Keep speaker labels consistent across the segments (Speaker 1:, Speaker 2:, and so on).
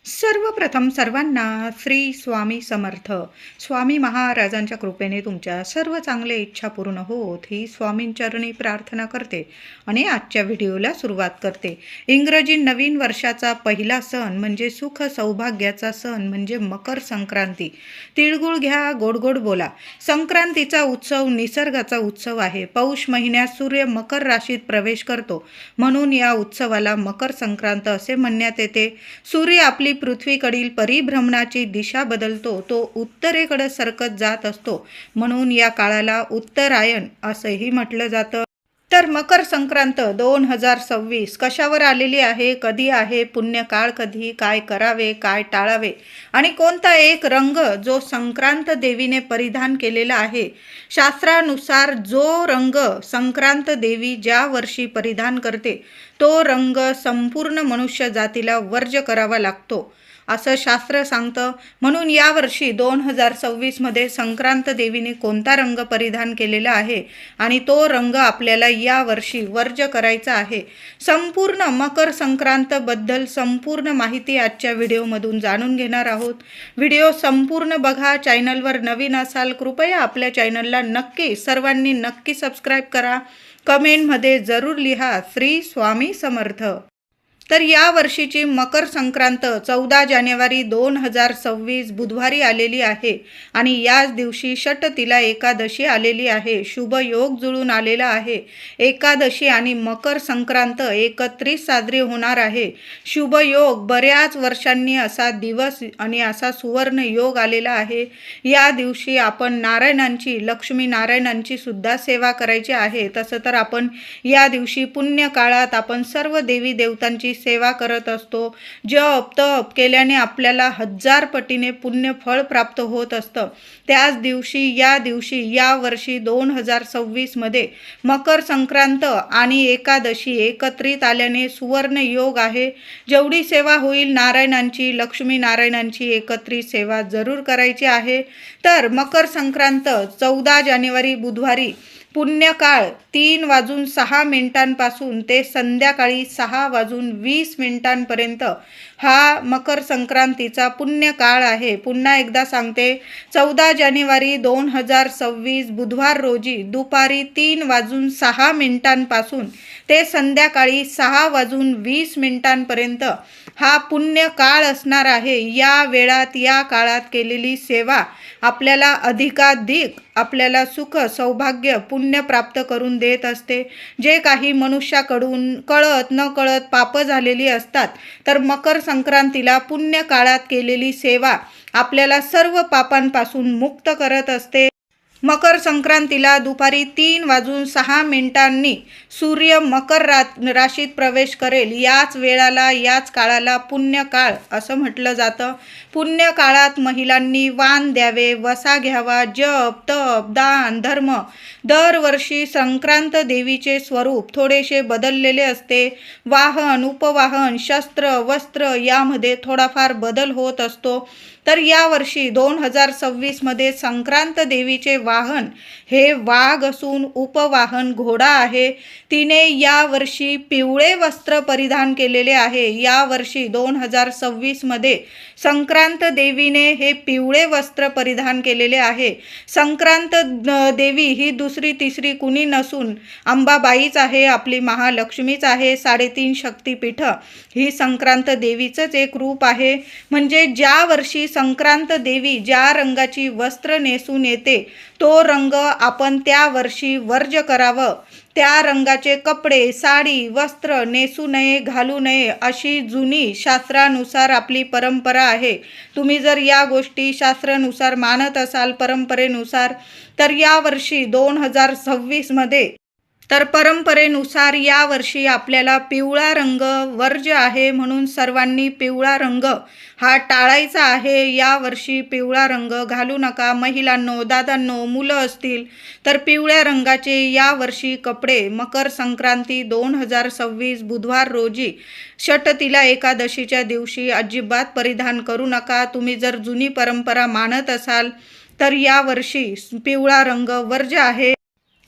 Speaker 1: सर्वप्रथम सर्वांना श्री स्वामी समर्थ. स्वामी महाराजांच्या कृपेने तुमच्या सर्व चांगल्या इच्छा पूर्ण होत ही स्वामींचरणी प्रार्थना करते आणि आजच्या व्हिडिओला सुरुवात करते. इंग्रजी नवीन वर्षाचा पहिला सण म्हणजे सुख सौभाग्याचा सण म्हणजे मकर संक्रांती. तिळगुळ घ्या, गोड गोड बोला. संक्रांतीचा उत्सव निसर्गाचा उत्सव आहे. पौष महिन्यात सूर्य मकर राशीत प्रवेश करतो, म्हणून या उत्सवाला मकर संक्रांत असे म्हणण्यात येते. सूर्य आपली पृथ्वीकडील परिभ्रमणाची दिशा बदलतो, तो उत्तरेकडे सरकत जात असतो, म्हणून या काळाला उत्तरायण असंही म्हटलं जातं. तर मकर संक्रांत 2026 कशावर आलेली आहे, कधी आहे, पुण्यकाळ कधी, काय करावे, काय टाळावे आणि कोणता एक रंग जो संक्रांत देवीने परिधान केलेला आहे. शास्त्रानुसार जो रंग संक्रांत देवी ज्या वर्षी परिधान करते तो रंग संपूर्ण मनुष्य जातीला वर्ज्य करावा लागतो असं शास्त्र सांगतं. म्हणून यावर्षी 2026मध्ये संक्रांत देवीने कोणता रंग परिधान केलेला आहे आणि तो रंग आपल्याला यावर्षी वर्ज्य करायचा आहे. संपूर्ण मकर संक्रांतबद्दल संपूर्ण माहिती आजच्या व्हिडिओमधून जाणून घेणार आहोत. व्हिडिओ संपूर्ण बघा. चॅनलवर नवीन असाल कृपया आपल्या चॅनलला सर्वांनी नक्की सबस्क्राईब करा. कमेंटमध्ये जरूर लिहा श्री स्वामी समर्थ. तर या वर्षीची मकर संक्रांत 14 जानेवारी 2026 बुधवारी आलेली आहे आणि याच दिवशी षटतिला एकादशी आलेली आहे. शुभ योग जुळून आलेला आहे. एकादशी आणि मकर संक्रांत एकत्रित साजरी होणार आहे. शुभ योग बऱ्याच वर्षांनी असा दिवस आणि असा सुवर्ण योग आलेला आहे. या दिवशी आपण नारायणांची, लक्ष्मी नारायणांची सुद्धा सेवा करायची आहे. तसं तर आपण या दिवशी पुण्य काळात आपण सर्व देवी देवतांची सेवा करत असतो. जप तप केल्याने आपल्याला 1000 पटीने पुण्य फळ प्राप्त होत असतं. त्याच दिवशी या वर्षी 2026 मध्ये मकर संक्रांत आणि एकादशी एकत्रित आल्याने सुवर्ण योग आहे. जेवढी सेवा होईल नारायणांची, लक्ष्मी नारायणांची एकत्रित सेवा जरूर करायची आहे. तर मकर संक्रांत 14 जानेवारी बुधवारी पुण्यकाळ 3:06 ते संध्याकाळी 6:20 हा मकर संक्रांतीचा पुण्यकाळ आहे. पुन्हा एकदा सांगते, 14 जानेवारी 2026 बुधवार रोजी दुपारी 3:06 ते संध्याकाळी 6:20 हा पुण्यकाळ असणार आहे. या वेळात, या काळात केलेली सेवा आपल्याला अधिकाधिक आपल्याला सुख सौभाग्य पुण्य प्राप्त करून देत असते. जे काही मनुष्याकडून कळत न कळत पाप झालेली असतात, तर मकर संक्रांतीला पुण्य काळात केलेली सेवा आपल्याला सर्व पापांपासून मुक्त करत असते. मकर संक्रांतीला दुपारी 3:06 सूर्य मकर राशीत प्रवेश करेल. याच वेळाला, याच काळाला पुण्यकाळ असं म्हटलं जातं. पुण्य काळात महिलांनी वाण द्यावे, वसा घ्यावा, जप तप दान धर्म. दरवर्षी संक्रांत देवीचे स्वरूप थोडेसे बदललेले असते. वाहन, उपवाहन, शस्त्र, वस्त्र यामध्ये थोडाफार बदल होत असतो. तर यावर्षी 2026 मध्ये संक्रांत देवीचे वाहन हे वाघ असून उपवाहन घोडा आहे. तिने यावर्षी पिवळे वस्त्र परिधान केलेले आहे. यावर्षी 2026 मध्ये संक्रांत देवीने हे पिवळे वस्त्र परिधान केलेले आहे. संक्रांत देवी ही दुसरी तिसरी कुणी नसून अंबाबाईच आहे, आपली महालक्ष्मीच आहे. 3.5 शक्तिपीठ ही संक्रांत देवीचंच एक रूप आहे. म्हणजे ज्या वर्षी संक्रांत देवी ज्या रंगाची वस्त्र नेसून येते तो रंग आपण त्या वर्षी वर्ज्य करावं. त्या रंगाचे कपडे, साडी, वस्त्र नेसू नये, घालू नये अशी जुनी शास्त्रानुसार आपली परंपरा आहे. तुम्ही जर या गोष्टी शास्त्रानुसार मानत असाल, परंपरेनुसार, तर यावर्षी 2026 मध्ये तर परंपरेनुसार यावर्षी आपल्याला पिवळा रंग वर्ज्य आहे, म्हणून सर्वांनी पिवळा रंग हा टाळायचा आहे. यावर्षी पिवळा रंग घालू नका. महिलांनो, दादांनो, मुलं असतील तर पिवळ्या रंगाचे यावर्षी कपडे मकर संक्रांती 2026 बुधवार रोजी षटतिला एकादशीच्या दिवशी अजिबात परिधान करू नका. तुम्ही जर जुनी परंपरा मानत असाल तर यावर्षी पिवळा रंग वर्ज्य आहे.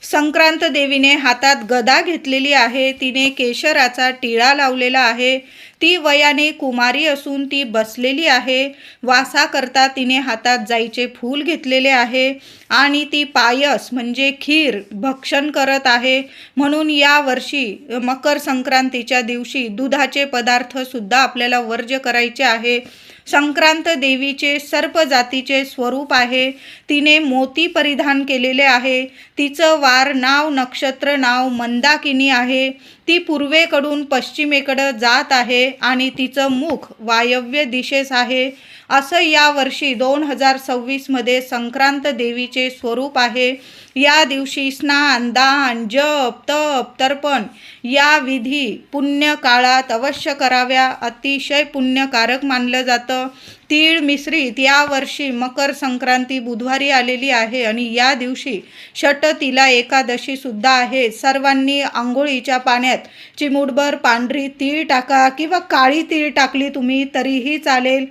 Speaker 1: संक्रांत देवीने हातात गदा घेतलेली आहे. तिने केशराचा टिळा लावलेला आहे. ती वयाने कुमारी असून ती बसलेली आहे. वासाकरता तिने हातात जाईचे फूल घेतलेले आहे आणि ती पायस म्हणजे खीर भक्षण करत आहे. म्हणून या वर्षी मकर संक्रांतीच्या दिवशी दुधाचे पदार्थ सुद्धा आपल्याला वर्ज्य करायचे आहे. संक्रांत देवीचे सर्प जातीचे स्वरूप आहे. तिने मोती परिधान केलेले आहे. तिचं वार नाव नक्षत्र नाव मंदाकिनी आहे. ती पूर्वेकडून पश्चिमेकडं जात आहे आणि तिचं मुख वायव्य दिशेस आहे. असं यावर्षी 2026मध्ये संक्रांत देवीचे स्वरूप आहे. या दिवशी स्नान दान जप तप तर्पण या विधी पुण्य काळात अवश्य कराव्या. अतिशय पुण्यकारक मानलं जातं. तीळ मिश्रित या वर्षी मकर संक्रांती बुधवारी आलेली आहे आणि या दिवशी षटतिला एकादशी सुद्धा आहे. सर्वांनी आंघोळीच्या पाण्यात चिमूटभर पांढरी तीळ टाका किंवा काळी तीळ टाकली तुम्ही तरीही चालेल.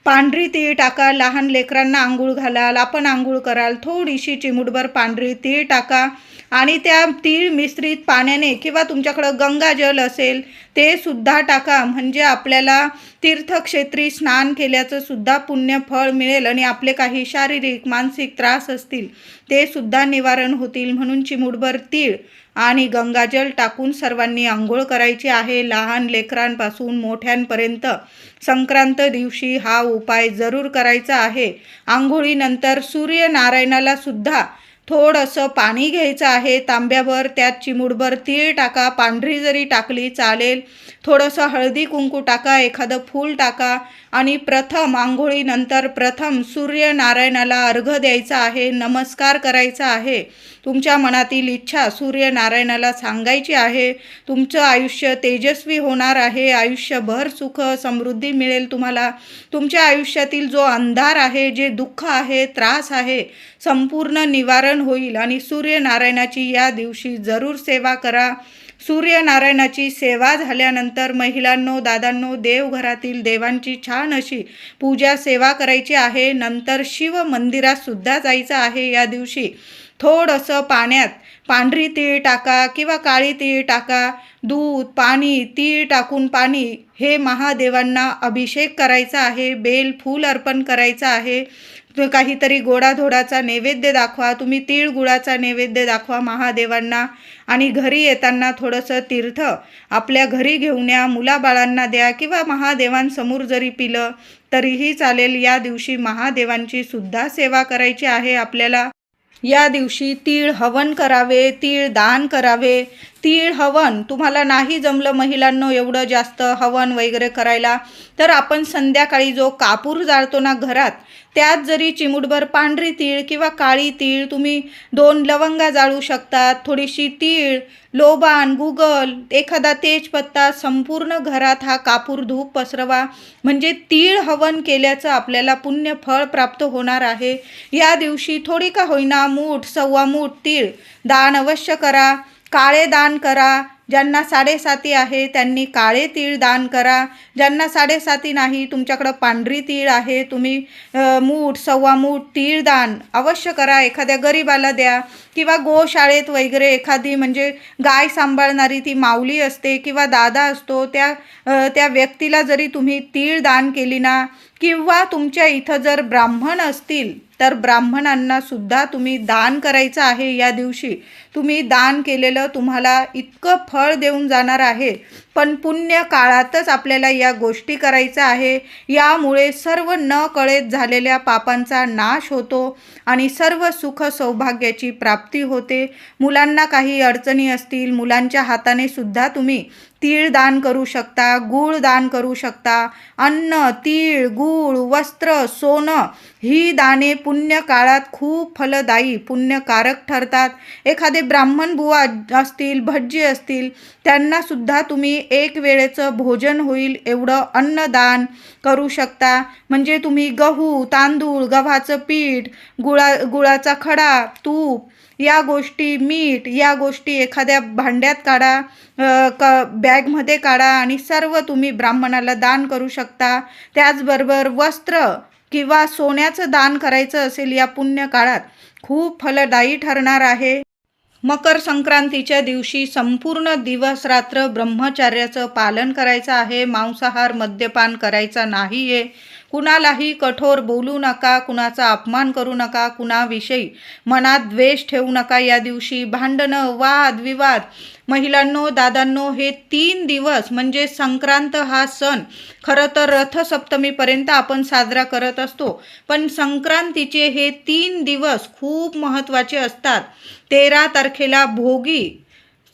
Speaker 1: पांढरी तीळ टाका. लहान लेकरांना आंघोळ घालाल, आपण आंघोळ कराल, थोडीशी चिमूटभर पांढरी तीळ टाका आणि त्या तीळ मिश्रित पाण्याने किंवा तुमच्याकडं गंगाजल असेल ते सुद्धा टाका. म्हणजे आपल्याला तीर्थक्षेत्री स्नान केल्याचं सुद्धा पुण्य फळ मिळेल आणि आपले काही शारीरिक मानसिक त्रास असतील ते सुद्धा निवारण होतील. म्हणून चिमूटभर तीळ आणि गंगाजल टाकून सर्वांनी आंघोळ करायची आहे. लहान लेकरांपासून मोठ्यांपर्यंत संक्रांत दिवशी हा उपाय जरूर करायचा आहे. आंघोळीनंतर सूर्यनारायणाला सुद्धा थोडंसं पाणी घ्यायचं आहे तांब्याभर. त्यात चिमूटभर तीळ टाका, पांढरी जरी टाकली चालेल. थोडंसं हळदी कुंकू टाका, एखादं फूल टाका आणि प्रथम आंघोळीनंतर प्रथम सूर्यनारायणाला अर्घ द्यायचा आहे, नमस्कार करायचा आहे. तुमच्या मनातील इच्छा सूर्यनारायणाला सांगायची आहे. तुमचं आयुष्य तेजस्वी होणार आहे. आयुष्यभर सुख समृद्धी मिळेल तुम्हाला. तुमच्या आयुष्यातील जो अंधार आहे, जे दुःख आहे, त्रास आहे, संपूर्ण निवारण होईल आणि सूर्यनारायणाची या दिवशी जरूर सेवा करा. सूर्यनारायणाची सेवा झाल्यानंतर महिलांनो दादांनो देवघरातील देवांची छान अशी पूजा सेवा करायची आहे. नंतर शिव मंदिरात सुद्धा जायचं आहे. या दिवशी थोडंसं पाण्यात पांढरी तीळ टाका किंवा काळी तीळ टाका. दूध पाणी तीळ टाकून पाणी हे महादेवांना अभिषेक करायचा आहे. बेल फूल अर्पण करायचं आहे. काहीतरी गोडाधोडाचा नैवेद्य दाखवा. तुम्ही तीळ गुळाचा नैवेद्य दाखवा महादेवांना आणि घरी येताना थोडंसं तीर्थ आपल्या घरी घेऊन या. मुलाबाळांना द्या किंवा महादेवांसमोर जरी पिलं तरीही चालेल. या दिवशी महादेवांची सुद्धा सेवा करायची आहे आपल्याला. या दिवशी तीळ हवन करावे, तीळ दान करावे. तीळ हवन तुम्हाला नाही जमलं महिलांनो एवढं जास्त हवन वगैरे करायला, तर आपण संध्याकाळी जो कापूर जाळतो ना घरात, त्यात जरी चिमूटभर पांढरी तीळ किंवा काळी तीळ, तुम्ही 2 लवंगा जाळू शकतात, थोडीशी तीळ, लोबान, गुगल, एखादा तेजपत्ता, संपूर्ण घरात हा कापूर धूप पसरवा. म्हणजे तीळ हवन केल्याचं आपल्याला पुण्य फळ प्राप्त होणार आहे. या दिवशी थोडी का होईना मूठ सव्वा मूठ तीळ दान अवश्य करा. काळे दान करा. ज्यांना 7.5 आहे त्यांनी काळे तीळ दान करा. ज्यांना 7.5 नाही, तुमच्याकडं पांढरी तीळ आहे, तुम्ही मूठ सव्वा मूठ तीळ दान अवश्य करा. एखाद्या गरीबाला द्या किंवा गोशाळेत वगैरे एखादी म्हणजे गाय सांभाळणारी ती माऊली असते किंवा दादा असतो, त्या व्यक्तीला जरी तुम्ही तीळ दान केली ना, किंवा तुमच्या इथं जर ब्राह्मण असतील तर ब्राह्मणांना सुद्धा तुम्ही दान करायचं आहे. या दिवशी तुम्ही दान केलेलं तुम्हाला इतकं फळ देऊन जाणार आहे. पण पुण्य काळातच आपल्याला या गोष्टी करायच्या आहे. यामुळे सर्व न कळत झालेल्या पापांचा नाश होतो आणि सर्व सुख सौभाग्याची प्राप्ती होते. मुलांना काही अडचणी असतील, मुलांच्या हाताने सुद्धा तुम्ही तीळ दान करू शकता, गूळ दान करू शकता. अन्न, तीळ, गूळ, वस्त्र, सोनं ही दाने पुण्य काळात खूप फलदायी पुण्यकारक ठरतात. एखादे ब्राह्मण बुवा असतील, भटजी असतील, त्यांना सुद्धा तुम्ही एक वेळेचं भोजन होईल एवढं अन्नदान करू शकता. म्हणजे तुम्ही गहू, तांदूळ, गव्हाचं पीठ, गुळाचा खडा, तूप या गोष्टी, मीठ या गोष्टी एखाद्या भांड्यात काढा, बॅगमध्ये काढा आणि सर्व तुम्ही ब्राह्मणाला दान करू शकता. त्याचबरोबर वस्त्र किंवा सोन्याचं दान करायचं असेल या पुण्य काळात खूप फलदायी ठरणार आहे. मकर संक्रांतीच्या दिवशी संपूर्ण दिवस रात्र ब्रह्मचर्याचं पालन करायचं आहे. मांसाहार मद्यपान करायचा नाही आहे. कुणालाही कठोर बोलू नका, कुणाचा अपमान करू नका, कुणाविषयी मनात द्वेष ठेवू नका. या दिवशी भांडणं, वाद विवाद, महिलांनो दादांनो, हे 3 दिवस म्हणजे संक्रांत हा सण खरं तर रथसप्तमीपर्यंत आपण साजरा करत असतो, पण संक्रांतीचे हे 3 दिवस खूप महत्त्वाचे असतात. 13 तारखेला भोगी,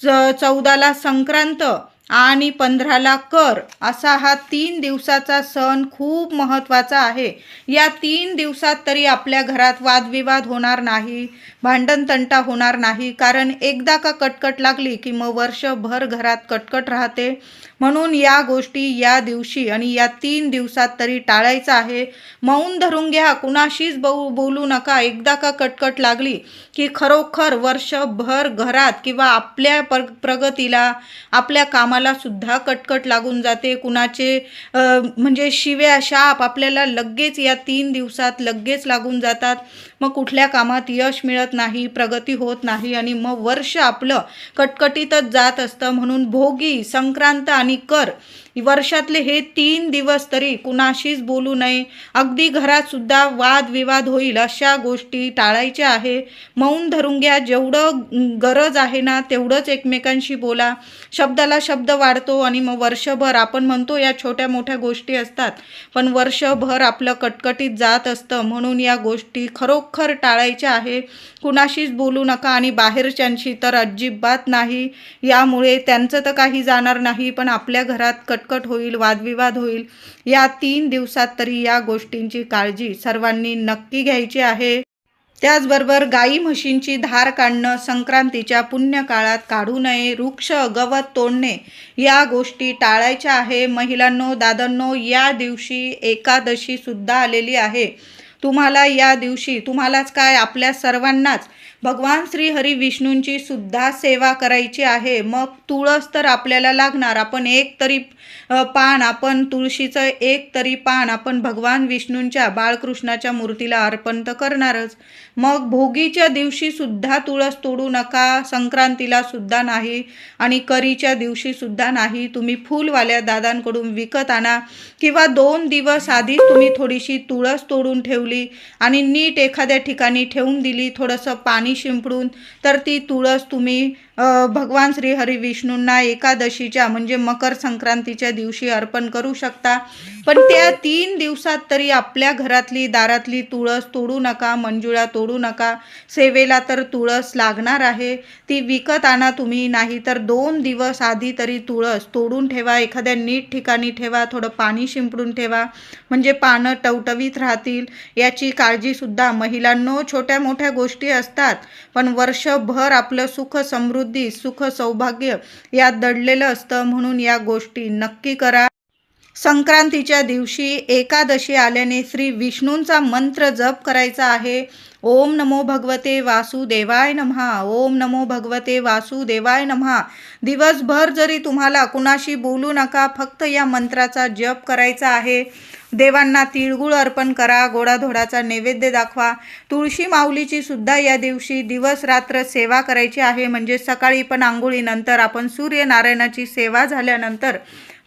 Speaker 1: 14ला संक्रांत आणि 15ला कर, असा हा 3 दिवसाचा सण खूप महत्त्वाचा आहे. या 3 दिवसात तरी आपल्या घरात वादविवाद होणार नाही, भांडणतंटा होणार नाही, कारण एकदा का कटकट लागली की मग वर्षभर घरात कटकट राहते. म्हणून या गोष्टी या दिवशी आणि या 3 दिवसात तरी टाळायचं आहे. मौन धरून घ्या, कुणाशीच बोलू नका. एकदा का कटकट लागली की खरोखर वर्षभर घरात किंवा आपल्या प्रगतीला, आपल्या कामाला सुद्धा कटकट लागून जाते. कुणाचे म्हणजे शिव्या शाप आपल्याला लगेच या 3 दिवसात लगेच लागून जातात. मग कुठल्या कामात यश मिळत नाही, प्रगती होत नाही आणि मग वर्ष आपलं कटकटीतच जात असतं. म्हणून भोगी, संक्रांत आणि कर वर्षातले हे 3 दिवस तरी कुणाशीच बोलू नये. अगदी घरात सुद्धा वादविवाद होईल अशा गोष्टी टाळायच्या आहे. मौन धरून घ्या. जेवढं गरज आहे ना तेवढंच एकमेकांशी बोला. शब्दाला शब्द वाढतो आणि मग वर्षभर आपण म्हणतो या छोट्या मोठ्या गोष्टी असतात, पण वर्षभर आपलं कटकटीत जात असतं. म्हणून या गोष्टी खरोखर टाळायच्या आहे. कुणाशीच बोलू नका आणि बाहेरच्यांशी तर अजिबात नाही. यामुळे त्यांचं तर काही जाणार नाही, पण आपल्या घरात कटकट होईल, वादविवाद होईल. या 3 दिवसात तरी या गोष्टींची काळजी सर्वांनी नक्की घ्यायची आहे. त्याचबरोबर गाई म्हशींची धार काढणं संक्रांतीच्या पुण्य काळात काढू नये. वृक्ष गवत तोडणे या गोष्टी टाळायच्या आहे. महिलांनो दादांनो, या दिवशी एकादशी सुद्धा आलेली आहे. तुम्हाला या दिवशी तुम्हालाच काय, आपल्या सर्वांनाच भगवान श्री हरी विष्णूंची सुद्धा सेवा करायची आहे. मग तुळस तर आपल्याला लागणार. आपण एक तरी पान, आपण तुळशीचं एक तरी पान आपण भगवान विष्णूंच्या, बाळकृष्णाच्या मूर्तीला अर्पण तर करणारच. मग भोगीच्या दिवशी सुद्धा तुळस तोडू नका, संक्रांतीला सुद्धा नाही आणि करीच्या दिवशी सुद्धा नाही. तुम्ही फुलवाल्या दादांकडून विकत आणा किंवा 2 दिवस आधी तुम्ही थोडीशी तुळस तोडून ठेवली आणि नीट एखाद्या ठिकाणी ठेवून दिली, थोडंसं पाणी शिंपडून, तर ती तुळस तुम्ही भगवान श्री हरी विष्णूंना एकादशीच्या म्हणजे मकर संक्रांतीच्या दिवशी अर्पण करू शकता. पण त्या 3 दिवसात तरी आपल्या घरातली दारातली तुळस तोडू नका, मंजुळा तोडू नका. सेवेला तर तुळस लागणार आहे, ती विकत आणा तुम्ही. नाही तर 2 दिवस आधी तरी तुळस तोडून ठेवा, एखाद्या नीट ठिकाणी ठेवा, थोडं पाणी शिंपडून ठेवा, म्हणजे पानं टवटवीत राहतील. याची काळजीसुद्धा महिलांनो, छोट्या मोठ्या गोष्टी असतात, पण वर्षभर आपलं सुख समृद्धी, सुख सौभाग्य यात दडलेलं असतं. म्हणून या गोष्टी नक्की करा. संक्रांतीच्या दिवशी एकादशी आल्याने श्री विष्णूंचा मंत्र जप करायचा आहे. ओम नमो भगवते वासुदेवाय नमः, ओम नमो भगवते वासुदेवाय नमः. दिवसभर जरी तुम्हाला कुणाशी बोलू नका, फक्त या मंत्राचा जप करायचा आहे. देवांना तिळगुळ अर्पण करा, गोडाधोडाचा नैवेद्य दाखवा. तुळशी माऊलीची सुद्धा या दिवशी दिवस रात्र सेवा करायची आहे. म्हणजे सकाळी पण आंघोळीनंतर आपण सूर्यनारायणाची सेवा झाल्यानंतर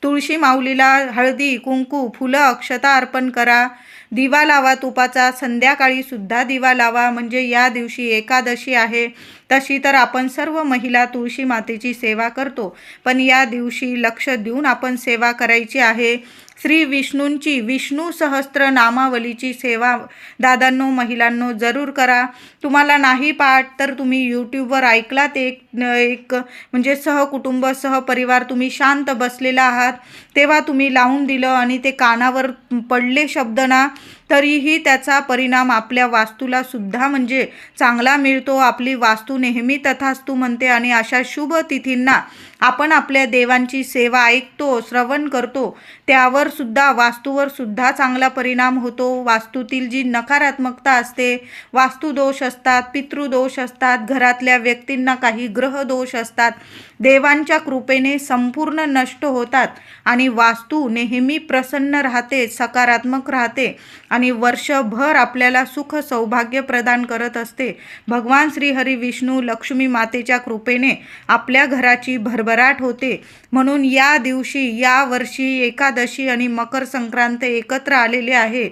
Speaker 1: तुळशी माऊलीला हळदी कुंकू फुलं अक्षता अर्पण करा. दिवा लावा तुपाचा, संध्याकाळी सुद्धा दिवा लावा. म्हणजे या दिवशी एकादशी आहे. तशी तर आपण सर्व महिला तुळशी मातेची सेवा करतो, पण या दिवशी लक्ष देऊन आपण सेवा करायची आहे. श्री विष्णूंची विष्णू सहस्त्र नामावलीची सेवा दादांनो महिलांनो जरूर करा. तुम्हाला नाही पाठ तर तुम्ही यूट्यूबवर ऐकलात, एक म्हणजे सहकुटुंब सहपरिवार तुम्ही शांत बसलेला आहात तेव्हा तुम्ही लावून दिलं आणि ते कानावर पडले शब्द ना, तरीही त्याचा परिणाम आपल्या वास्तूला सुद्धा म्हणजे चांगला मिळतो. आपली वास्तू नेहमी तथास्तु म्हणते आणि अशा शुभ तिथींना आपण आपल्या देवांची सेवा ऐकतो, श्रवण करतो, त्यावर सुद्धा वास्तूवर सुद्धा चांगला परिणाम होतो. वास्तूतील जी नकारात्मकता असते, वास्तुदोष असतात, पितृदोष असतात, घरातल्या व्यक्तींना काही ग्रहदोष असतात, देवांच्या कृपेने संपूर्ण नष्ट होतात आणि वास्तू नेहमी प्रसन्न राहते, सकारात्मक राहते आणि वर्षभर आपल्याला सुख सौभाग्य प्रदान करत असते. भगवान श्रीहरी विष्णू लक्ष्मी मातेच्या कृपेने आपल्या घराची भरभराट होते. म्हणून या दिवशी, या वर्षी एकादशी आणि मकर संक्रांत एकत्र आलेले आहे.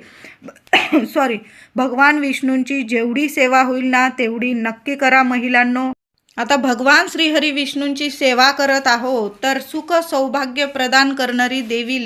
Speaker 1: भगवान विष्णूंची जेवढी सेवा होईल ना तेवढी नक्की करा महिलांनो. आता भगवान श्रीहरी विष्णूंची सेवा करत आहोत तर सुख सौभाग्य प्रदान करणारी देवी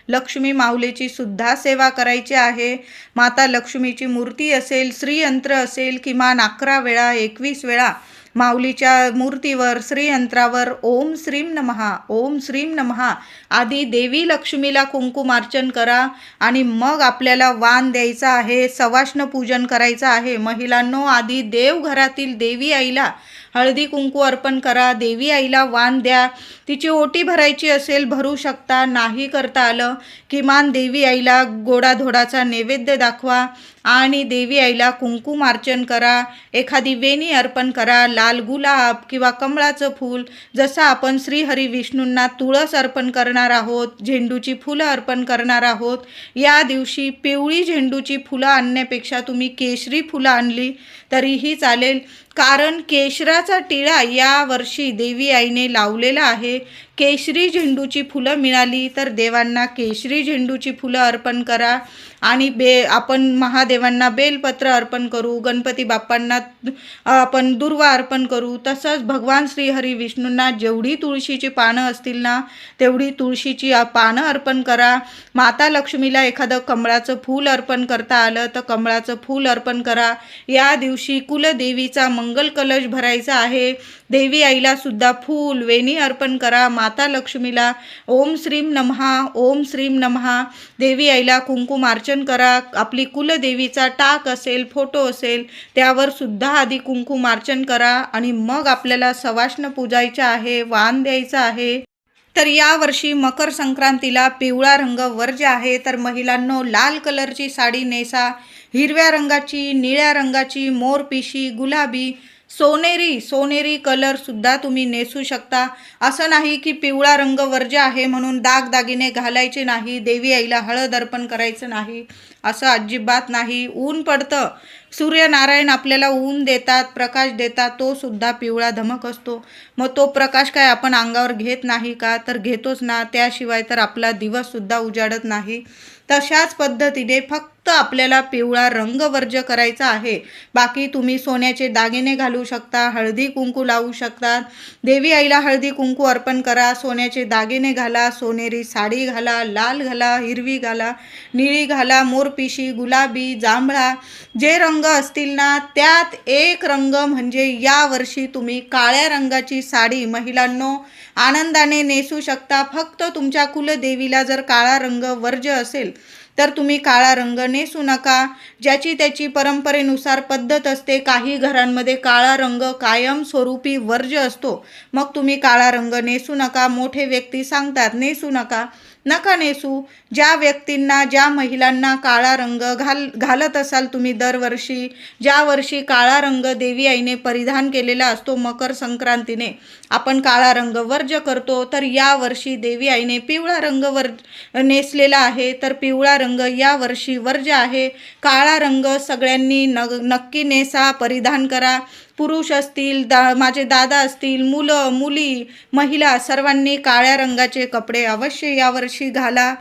Speaker 1: लक्ष्मी माऊलीची सुद्धा सेवा करायची आहे. माता लक्ष्मीची मूर्ती असेल, श्रीयंत्र असेल, किमान 11 वेळा 21 वेळा माऊलीच्या मूर्तीवर श्रीयंत्रावर ओम श्रीम नमहा, ओम श्रीम नमहा आदी देवी लक्ष्मीला कुंकुमार्चन करा. आणि मग आपल्याला वाण द्यायचा आहे, सवाष्ण पूजन करायचं आहे. महिलांनो, आधी देवघरातील देवी आईला हळदी कुंकू अर्पण करा, देवी आईला वाण द्या. तिची ओटी भरायची असेल भरू शकता, नाही करता आलं किमान देवी आईला गोडाधोडाचा नैवेद्य दाखवा आणि देवी आईला कुंकुमार्चन करा. एखादी वेणी अर्पण करा, लाल गुलाब किंवा कमळाचं फूल, जसं आपण श्रीहरी विष्णूंना तुळस अर्पण करणार आहोत, झेंडूची फुलं अर्पण करणार आहोत. या दिवशी पिवळी झेंडूची फुलं आणण्यापेक्षा तुम्ही केशरी फुलं आणली तरीही चालेल, कारण केशराचा टिळा या वर्षी देवी आईने लावलेला आहे. केशरी झेंडूची फुलं मिळाली तर देवांना केशरी झेंडूची फुलं अर्पण करा. आणि आपण महादेवांना बेलपत्र अर्पण करू, गणपती बाप्पांना आपण दुर्वा अर्पण करू. तसंच भगवान श्रीहरी विष्णूंना जेवढी तुळशीची पानं असतील ना तेवढी तुळशीची पानं अर्पण करा. माता लक्ष्मीला एखादं कमळाचं फूल अर्पण करता आलं तर कमळाचं फूल अर्पण करा. या दिवशी कुलदेवीचा मंगल कलश भरायचा आहे. देवी आईला सुद्धा फूल वेणी अर्पण करा. माता लक्ष्मीला ओम श्रीम नमहा, ओम श्रीम नमहा, देवी आईला कुंकुमार्चन करा. आपली कुलदेवीचा टाक असेल, फोटो असेल त्यावर सुद्धा आधी कुंकुमार्चन करा आणि मग आपल्याला सवाष्ण पूजायचं आहे, वाण द्यायचं आहे. तर यावर्षी मकर संक्रांतीला पिवळा रंग वर्ज्य आहे. तर महिलांनो, लाल कलरची साडी नेसा, हिरव्या रंगाची, निळ्या रंगाची, मोरपिशी, गुलाबी, सोनेरी कलर सुद्धा तुम्ही नेसू शकता. असं नाही की पिवळा रंग वर्ज्य आहे म्हणून दागदागिने घालायचे नाही, देवी आईला हळद अर्पण करायचं नाही, असं अजिबात नाही. ऊन पडतं, सूर्यनारायण आपल्याला ऊन देतात, प्रकाश देतात, तो सुद्धा पिवळा धमक असतो. मग तो प्रकाश काय आपण अंगावर घेत नाही का? तर घेतोच ना, त्याशिवाय तर आपला दिवस सुद्धा उजाडत नाही. तशाच पद्धतीने फक्त आपल्याला पिवळा रंग वर्ज्य करायचा आहे. बाकी तुम्ही सोन्याचे दागिने घालू शकता, हळदी कुंकू लावू शकता, देवी आईला हळदी कुंकू अर्पण करा, सोन्याचे दागिने घाला, सोनेरी साडी घाला, लाल घाला, हिरवी घाला, निळी घाला, मोरपिशी, गुलाबी, जांभळा, जे रंग असतील ना त्यात एक रंग म्हणजे यावर्षी तुम्ही काळ्या रंगाची साडी महिलांनो आनंदाने नेसू शकता. फक्त तुमच्या कुलदेवीला जर काळा रंग वर्ज्य असेल तर तुम्ही काळा रंग नेसू नका. ज्याची त्याची परंपरेनुसार पद्धत असते. काही घरांमध्ये काळा रंग कायमस्वरूपी वर्ज्य असतो, मग तुम्ही काळा रंग नेसू नका. मोठे व्यक्ती सांगतात नेसू नका नेसू. ज्या व्यक्तींना, ज्या महिलांना काळा रंग घालत असाल तुम्ही दरवर्षी, ज्या वर्षी काळा रंग देवी आईने परिधान केलेला असतो, मकर संक्रांतीने आपण काळा रंग वर्ज्य करतो, तर या वर्षी देवी आईने पिवळा रंग नेसलेला आहे, तर पिवळा रंग या वर्षी वर्ज्य आहे. काळा रंग सगळ्यांनी नक्की नेसा, परिधान करा. पुरुष असतील, माझे दादा असतील, मुलं मुली, महिला सर्वांनी काळ्या रंगाचे कपडे अवश्य यावर्षी घाला.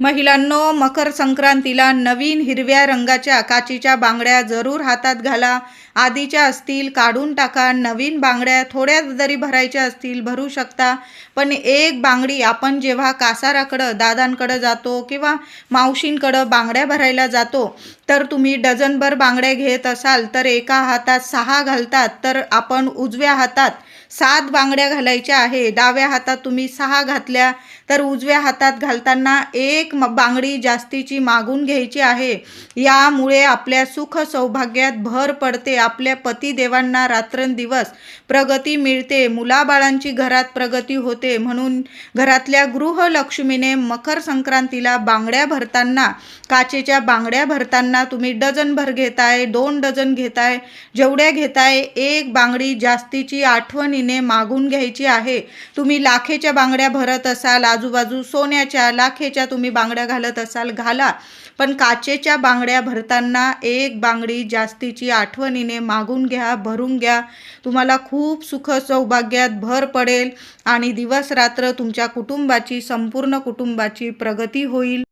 Speaker 1: महिलांनो, मकर संक्रांतीला नवीन हिरव्या रंगाच्या काचीच्या बांगड्या जरूर हातात घाला. आधीच्या असतील काढून टाका, नवीन बांगड्या थोड्या जरी भरायच्या असतील भरू शकता. पण एक बांगडी आपण जेव्हा कासाराकडं, दादांकडं जातो किंवा मावशींकडं बांगड्या भरायला जातो तर तुम्ही डझनभर बांगड्या घेत असाल तर एका हातात 6 घालतात, तर आपण उजव्या हातात 7 बांगड्या घालायच्या आहे. डाव्या हातात तुम्ही 6 घातल्या तर उजव्या हातात घालताना एक बांगडी जास्तीची मागून घ्यायची आहे. यामुळे आपल्या सुख सौभाग्यात भर पडते. आपल्या पतिदेवांना रात्रंदिवस प्रगती मिळते, मुलाबाळांची घरात प्रगती होते. म्हणून घरातल्या गृहलक्ष्मीने मकर संक्रांतीला बांगड्या भरताना, काचेच्या बांगड्या भरताना तुम्ही डझनभर घेताय, 2 डझन घेताय, जेवढ्या घेताय एक बांगडी जास्तीची आठवणीने मागून घ्यायची आहे. तुम्ही लाखेच्या बांगड्या भरत असाल, आजूबाजू सोन्याच्या लाखेच्या तुम्ही बांगड्या घालत असाल घाला, पण काचेच्या बांगड्या भरताना एक बांगडी जास्तीची आठवणीने मागून घ्या, भरून घ्या. तुम्हाला खूप सुख सौभाग्यात भर पडेल आणि दिवस रात्र तुमच्या कुटुंबाची, संपूर्ण कुटुंबाची प्रगती होईल.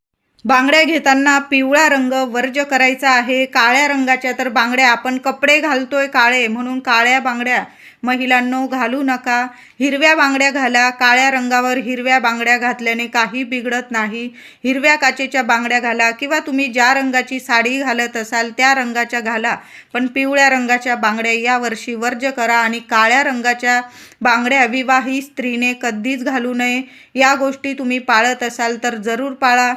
Speaker 1: बांगड्या घेताना पिवळा रंग वर्ज्य करायचा आहे. काळ्या रंगाच्या तर बांगड्या, आपण कपडे घालतोय काळे म्हणून काळ्या बांगड्या महिलांनो घालू नका. हिरव्या बांगड्या घाला. काळ्या रंगावर हिरव्या बांगड्या घातल्याने काही बिघडत नाही. हिरव्या काचेच्या बांगड्या घाला किंवा तुम्ही ज्या रंगाची साडी घालत असाल त्या रंगाच्या घाला, पण पिवळ्या रंगाच्या बांगड्या यावर्षी वर्ज्य करा. आणि काळ्या रंगाच्या बांगड्या विवाहित स्त्रीने कधीच घालू नये. या गोष्टी तुम्ही पाळत असाल तर जरूर पाळा.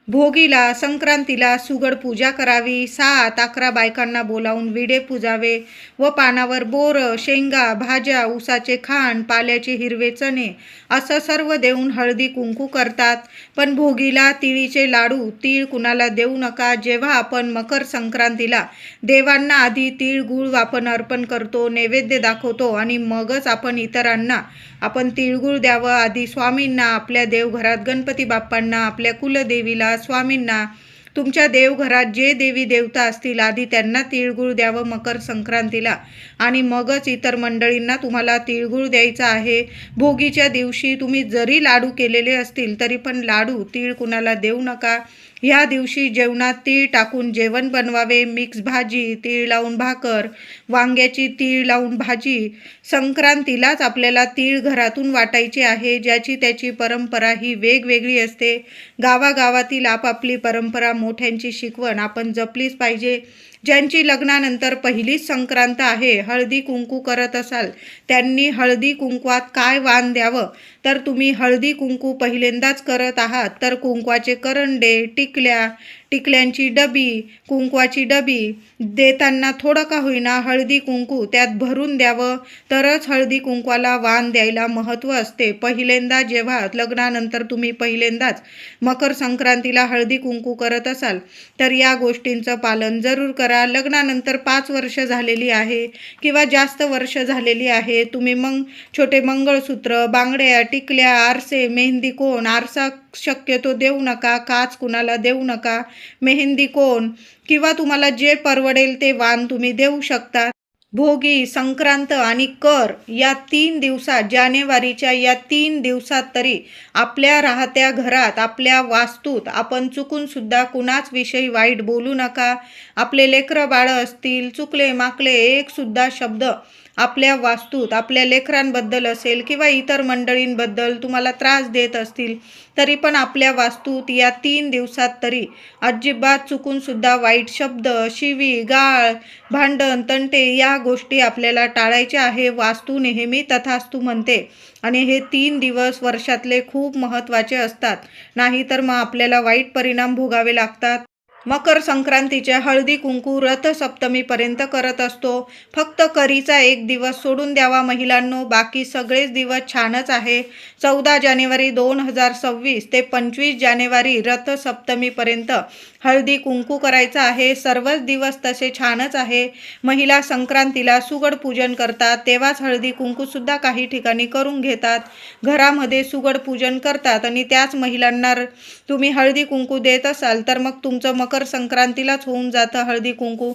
Speaker 1: भोगीला, संक्रांतीला सुगड पूजा करावी. 7-11 बायकांना बोलावून विडे पुजावे व पानावर बोरं, शेंगा, भाज्या, ऊसाचे खांड, पाल्याचे हिरवे चणे असं सर्व देऊन हळदी कुंकू करतात. पण भोगीला तिळीचे लाडू, तीळ कुणाला देऊ नका. जेव्हा आपण मकर संक्रांतीला देवांना आधी तीळ गुळ आपण अर्पण करतो, नैवेद्य दाखवतो आणि मगच आपण इतरांना आपण तिळगुळ द्यावं. आधी स्वामींना, आपल्या देवघरात गणपती बाप्पांना, आपल्या कुलदेवीला, स्वामींना, तुमच्या देवघरात जे देवी देवता असतील आधी त्यांना तिळगुळ द्यावं मकर संक्रांतीला आणि मगच इतर मंडळींना तुम्हाला तिळगुळ द्यायचा आहे. भोगीच्या दिवशी तुम्ही जरी लाडू केलेले असतील तरी पण लाडू तीळ कुणाला देऊ नका. ह्या दिवशी जेवणात तीळ टाकून जेवण बनवावे. मिक्स भाजी, तीळ लावून भाकर, वांग्याची तीळ लावून भाजी. संक्रांतीलाच आपल्याला तीळ घरातून वाटायचे आहे. ज्याची त्याची परंपरा ही वेगवेगळी असते. गावागावातील आपापली परंपरा, मोठ्यांची शिकवण आपण जपलीच पाहिजे. ज्यांची लग्नानंतर पहिलीच संक्रांत आहे, हळदी कुंकू करत असाल, त्यांनी हळदी कुंकवात काय वाण द्यावं, तर तुम्ही हळदी कुंकू पहिल्यांदाच करत आहात तर कुंकवाचे करंडे, टिकल्यांची डबी, कुंकवाची डबी देताना थोडं का होईना हळदी कुंकू त्यात भरून द्यावं, तरच हळदी कुंकवाला वाण द्यायला महत्त्व असते. पहिल्यांदा जेव्हा लग्नानंतर तुम्ही पहिल्यांदाच मकर संक्रांतीला हळदी कुंकू करत असाल तर या गोष्टींचं पालन जरूर करा. लग्नानंतर 5 वर्ष झालेली आहे किंवा जास्त वर्ष झालेली आहे, तुम्ही मग छोटे मंगळसूत्र, बांगड्या, टिकल्या, आरसे, मेहंदी कोण, आरसा शक्यतो देऊ नका. काच कुणाला देऊ नका. मेहंदी कोण किंवा तुम्हाला जे परवडेल ते वाण तुम्ही देऊ शकता. भोगी, संक्रांत आणि कर या 3 दिवसात, जानेवारीच्या या 3 दिवसात तरी आपल्या राहत्या घरात, आपल्या वास्तूत आपण चुकून सुद्धा कुणाच विषयी वाईट बोलू नका. आपले लेकरं बाळं असतील, चुकले माकले एक सुद्धा शब्द आपल्या वास्तूत आपल्या लेकरांबद्दल असेल किंवा इतर मंडळींबद्दल तुम्हाला त्रास देत असतील तरी पण आपल्या वास्तूत या 3 दिवसात तरी अजिबात चुकून सुद्धा वाईट शब्द, शिवी, गाळ, भांडण, तंटे या गोष्टी आपल्याला टाळायच्या आहे. वास्तू नेहमी तथास्तू म्हणते आणि हे 3 दिवस वर्षातले खूप महत्त्वाचे असतात, नाहीतर मग आपल्याला वाईट परिणाम भोगावे लागतात. मकर संक्रांतीच्या हळदी कुंकू रथसप्तमीपर्यंत करत असतो. फक्त करीचा एक दिवस सोडून द्यावा महिलांनो, बाकी सगळेच दिवस छानच आहे. 14 जानेवारी 2026 ते 25 जानेवारी रथसप्तमीपर्यंत हळदी कुंकू करायचं आहे. सर्वच दिवस तसे छानच आहे. महिला संक्रांतीला सुगड पूजन करतात, तेव्हाच हळदी कुंकूसुद्धा काही ठिकाणी करून घेतात. घरामध्ये सुगड पूजन करतात आणि त्याच महिलांना तुम्ही हळदी कुंकू देत असाल तर मग तुमचं मकर संक्रांतीलाच होऊन जातं हळदी कुंकू.